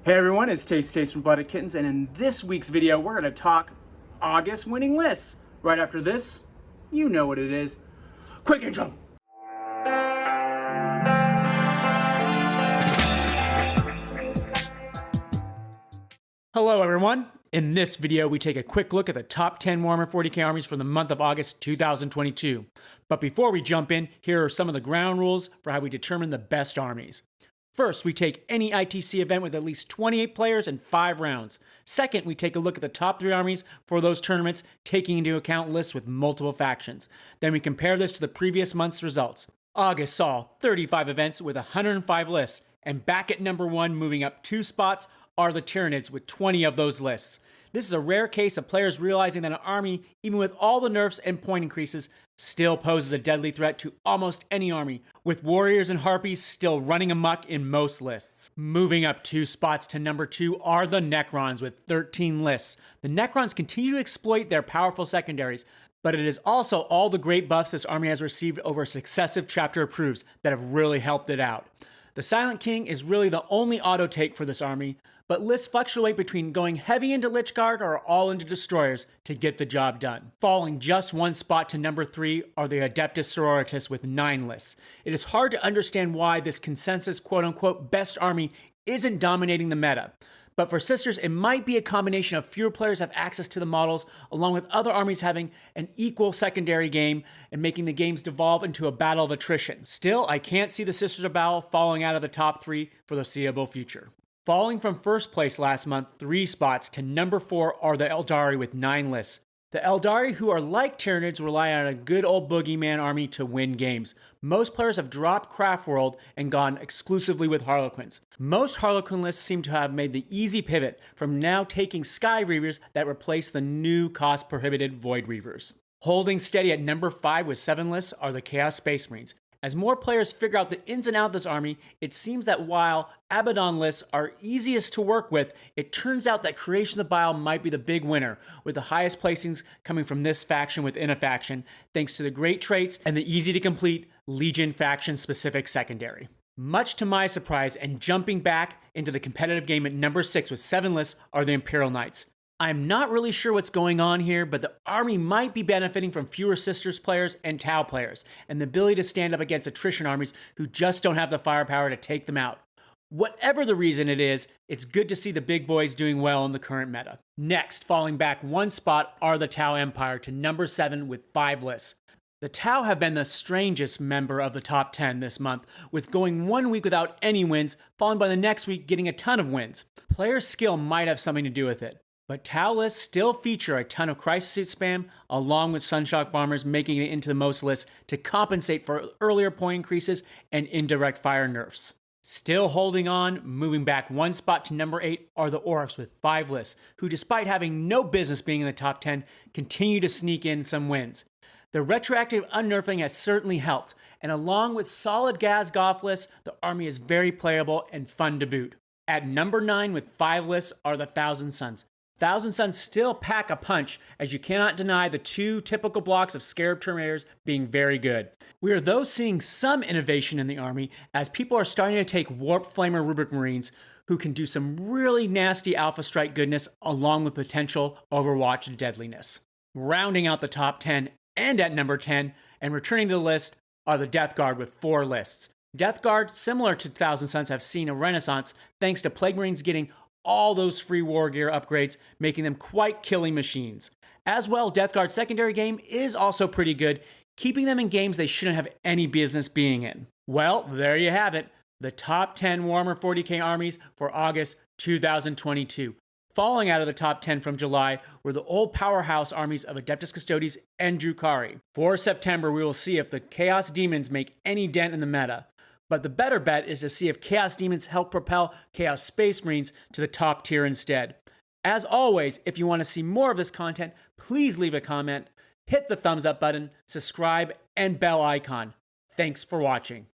Hey everyone, it's Taste from Blooded Kittens, and in this week's video, we're going to talk August winning lists. Right after this, you know what it is. Quick intro! Hello everyone. In this video, we take a quick look at the top 10 Warhammer 40k armies for the month of August 2022. But before we jump in, here are some of the ground rules for how we determine the best armies. First, we take any ITC event with at least 28 players and 5 rounds. Second, we take a look at the top 3 armies for those tournaments, taking into account lists with multiple factions. Then we compare this to the previous month's results. August saw 35 events with 105 lists, and back at number 1, moving up 2 spots, are the Tyranids with 20 of those lists. This is a rare case of players realizing that an army, even with all the nerfs and point increases, still poses a deadly threat to almost any army, with warriors and harpies still running amok in most lists. Moving up 2 spots to number 2 are the Necrons with 13 lists. The Necrons continue to exploit their powerful secondaries, but it is also all the great buffs this army has received over successive chapter approves that have really helped it out. The Silent King is really the only auto take for this army, but lists fluctuate between going heavy into Lich Guard or all into Destroyers to get the job done. Falling just 1 spot to number 3 are the Adeptus Sororitas with 9 lists. It is hard to understand why this consensus quote-unquote best army isn't dominating the meta. But for Sisters, it might be a combination of fewer players have access to the models, along with other armies having an equal secondary game and making the games devolve into a battle of attrition. Still, I can't see the Sisters of Battle falling out of the top 3 for the foreseeable future. Falling from first place last month 3 spots to number 4 are the Eldari with 9 lists. The Eldari, who are like Tyranids, rely on a good old boogeyman army to win games. Most players have dropped Craftworld and gone exclusively with Harlequins. Most Harlequin lists seem to have made the easy pivot from now taking Sky Reavers that replace the new cost-prohibited Void Reavers. Holding steady at number 5 with 7 lists are the Chaos Space Marines. As more players figure out the ins and outs of this army, it seems that while Abaddon lists are easiest to work with, it turns out that Creations of Bile might be the big winner, with the highest placings coming from this faction within a faction, thanks to the great traits and the easy to complete Legion faction specific secondary. Much to my surprise, and jumping back into the competitive game at number 6 with 7 lists are the Imperial Knights. I'm not really sure what's going on here, but the army might be benefiting from fewer Sisters players and Tau players, and the ability to stand up against attrition armies who just don't have the firepower to take them out. Whatever the reason it is, it's good to see the big boys doing well in the current meta. Next, falling back 1 spot are the Tau Empire to number 7 with 5 lists. The Tau have been the strangest member of the top 10 this month, with going 1 week without any wins, followed by the next week getting a ton of wins. Player skill might have something to do with it. But Tau lists still feature a ton of Crisis Suit spam, along with Sunshock Bombers making it into the most lists to compensate for earlier point increases and indirect fire nerfs. Still holding on, moving back 1 spot to number 8 are the Orcs with 5 lists, who despite having no business being in the top 10, continue to sneak in some wins. The retroactive unnerfing has certainly helped, and along with solid Gaz Goth lists, the army is very playable and fun to boot. At number 9 with 5 lists are the Thousand Sons. Thousand Sons still pack a punch, as you cannot deny the 2 typical blocks of Scarab Terminators being very good. We are though seeing some innovation in the army, as people are starting to take Warp Flamer Rubric Marines, who can do some really nasty Alpha Strike goodness along with potential Overwatch deadliness. Rounding out the top 10, and at number 10, and returning to the list, are the Death Guard with 4 lists. Death Guard, similar to Thousand Sons, have seen a renaissance thanks to Plague Marines getting all those free war gear upgrades, making them quite killing machines. As well, Death Guard's secondary game is also pretty good, keeping them in games they shouldn't have any business being in. Well, there you have it, the top 10 Warhammer 40k armies for August 2022. Falling out of the top 10 from July were the old powerhouse armies of Adeptus Custodes and Drukhari. For September, we will see if the Chaos Demons make any dent in the meta. But the better bet is to see if Chaos Demons help propel Chaos Space Marines to the top tier instead. As always, if you want to see more of this content, please leave a comment, hit the thumbs up button, subscribe, and bell icon. Thanks for watching.